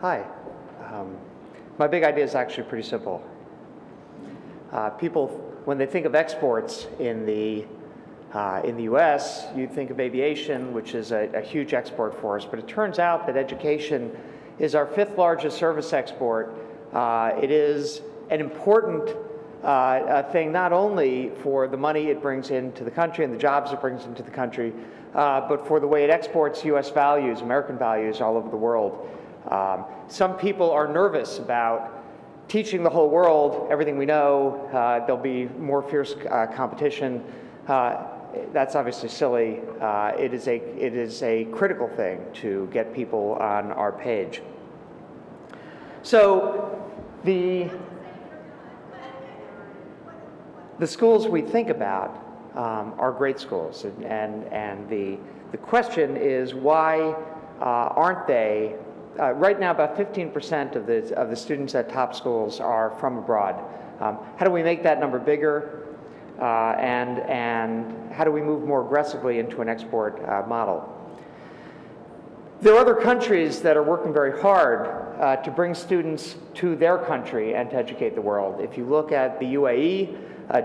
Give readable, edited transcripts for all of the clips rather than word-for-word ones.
Hi. My big idea is actually pretty simple. People, when they think of exports in the U.S., you think of aviation, which is a huge export for us. But it turns out that education is our 5th largest service export. It is an important thing not only for the money it brings into the country and the jobs it brings into the country, but for the way it exports U.S. values, American values all over the world. Some people are nervous about teaching the whole world everything we know. There'll be more fierce competition. That's obviously silly. It is a critical thing to get people on our page. So the schools we think about are great schools, and the question is, why aren't they? Right now, about 15% of the students at top schools are from abroad. How do we make that number bigger? And how do we move more aggressively into an export model? There are other countries that are working very hard to bring students to their country and to educate the world. If you look at the UAE,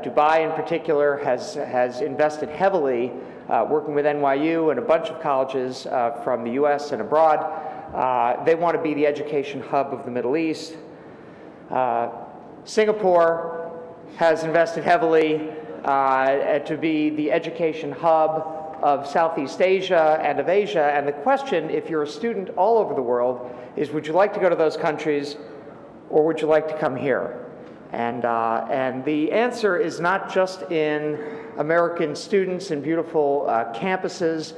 Dubai in particular has invested heavily, working with NYU and a bunch of colleges from the US and abroad. They want to be the education hub of the Middle East. Singapore has invested heavily to be the education hub of Southeast Asia and of Asia. And the question, if you're a student all over the world, is would you like to go to those countries or would you like to come here? And the answer is not just in American students and beautiful campuses.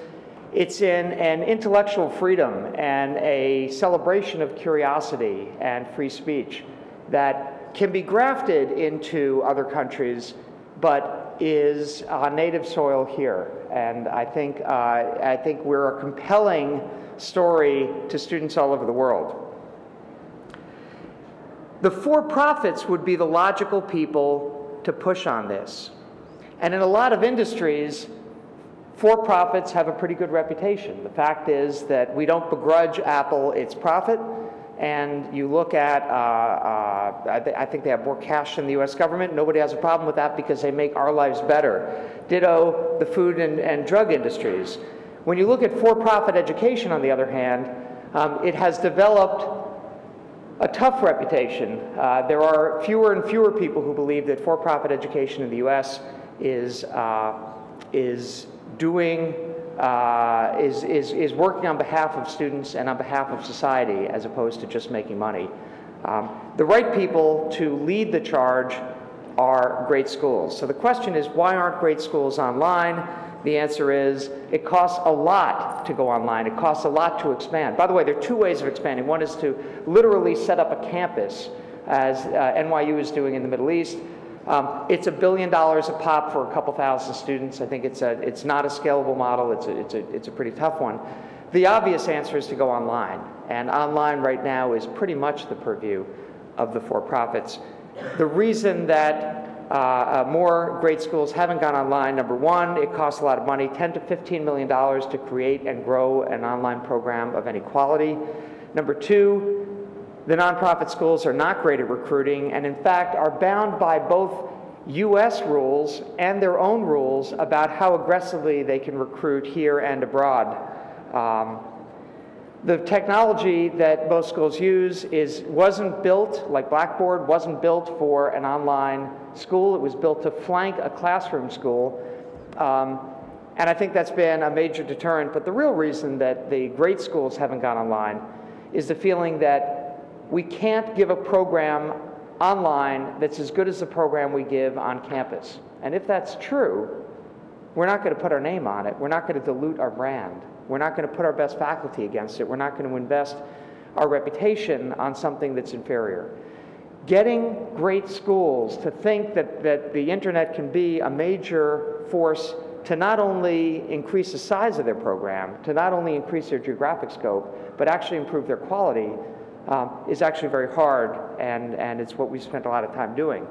It's in an intellectual freedom and a celebration of curiosity and free speech that can be grafted into other countries, but is on native soil here. And I think we're a compelling story to students all over the world. The for-profits would be the logical people to push on this. And in a lot of industries, for-profits have a pretty good reputation. The fact is that we don't begrudge Apple its profit, and you look at, I think they have more cash than the US government. Nobody has a problem with that because they make our lives better. Ditto the food and drug industries. When you look at for-profit education, on the other hand, it has developed a tough reputation. There are fewer and fewer people who believe that for-profit education in the US is working on behalf of students and on behalf of society as opposed to just making money. The right people to lead the charge are great schools. So the question is, why aren't great schools online? The answer is, it costs a lot to go online. It costs a lot to expand. By the way, there are 2 ways of expanding. One is to literally set up a campus, as NYU is doing in the Middle East. It's $1 billion a pop for a couple thousand students. I think it's not a scalable model. It's a pretty tough one. The obvious answer is to go online, and online right now is pretty much the purview of the for-profits. The reason that more great schools haven't gone online, number one, it costs a lot of money, $10 to $15 million to create and grow an online program of any quality. Number two, the nonprofit schools are not great at recruiting, and in fact are bound by both US rules and their own rules about how aggressively they can recruit here and abroad. The technology that most schools use wasn't built, like Blackboard, wasn't built for an online school. It was built to flank a classroom school. And I think that's been a major deterrent. But the real reason that the great schools haven't gone online is the feeling that we can't give a program online that's as good as the program we give on campus. And if that's true, we're not going to put our name on it. We're not going to dilute our brand. We're not going to put our best faculty against it. We're not going to invest our reputation on something that's inferior. Getting great schools to think that the internet can be a major force to not only increase the size of their program, to not only increase their geographic scope, but actually improve their quality is actually very hard, and it's what we spent a lot of time doing.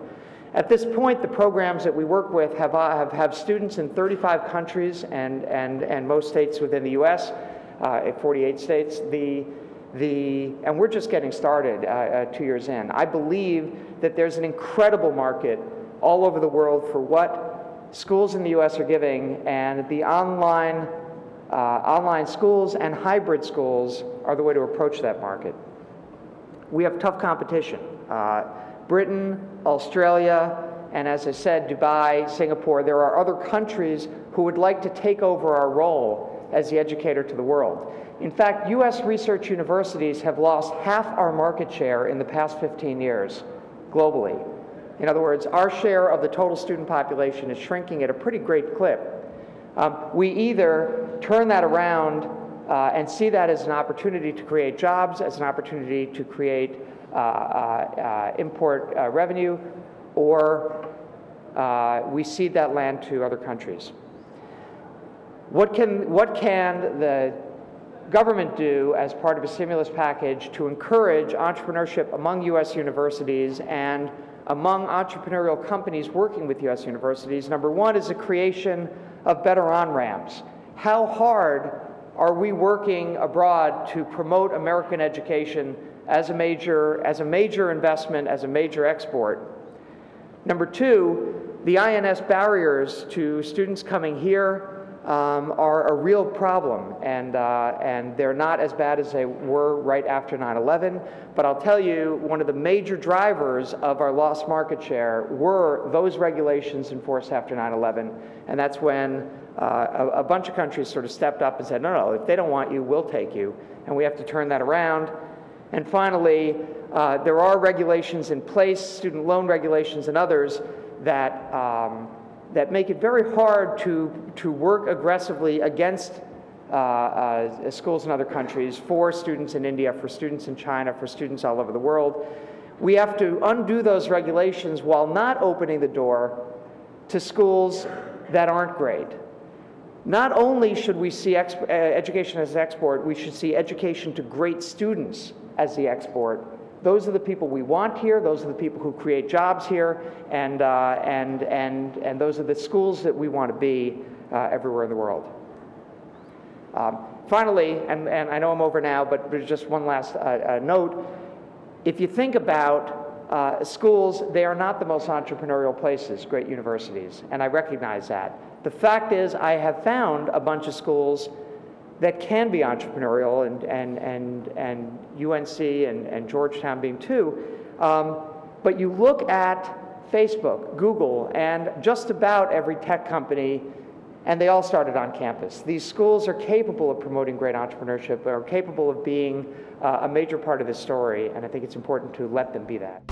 At this point, the programs that we work with have students in 35 countries and most states within the U.S., 48 states. And we're just getting started 2 years in. I believe that there's an incredible market all over the world for what schools in the U.S. are giving, and the online schools and hybrid schools are the way to approach that market. We have tough competition. Britain, Australia, and as I said, Dubai, Singapore. There are other countries who would like to take over our role as the educator to the world. In fact, U.S. research universities have lost half our market share in the past 15 years globally. In other words, our share of the total student population is shrinking at a pretty great clip. We either turn that around and see that as an opportunity to create jobs, as an opportunity to create import revenue, or we cede that land to other countries. What can the government do as part of a stimulus package to encourage entrepreneurship among U.S. universities and among entrepreneurial companies working with U.S. universities? Number one is the creation of better on-ramps. How hard are we working abroad to promote American education as a major investment, as a major export? Number two, the INS barriers to students coming here are a real problem, and they're not as bad as they were right after 9/11. But I'll tell you, one of the major drivers of our lost market share were those regulations enforced after 9/11, and that's when a bunch of countries sort of stepped up and said, no, if they don't want you, we'll take you, and we have to turn that around. And finally, there are regulations in place, student loan regulations and others, that make it very hard to work aggressively against schools in other countries, for students in India, for students in China, for students all over the world. We have to undo those regulations while not opening the door to schools that aren't great. Not only should we see education as export, we should see education to great students as the export. Those are the people we want here, those are the people who create jobs here, and those are the schools that we want to be everywhere in the world. Finally, and I know I'm over now, but there's just one last note. If you think about schools, they are not the most entrepreneurial places, great universities, and I recognize that. The fact is, I have found a bunch of schools that can be entrepreneurial, and UNC and Georgetown being two. But you look at Facebook, Google, and just about every tech company, and they all started on campus. These schools are capable of promoting great entrepreneurship, are capable of being a major part of the story, and I think it's important to let them be that.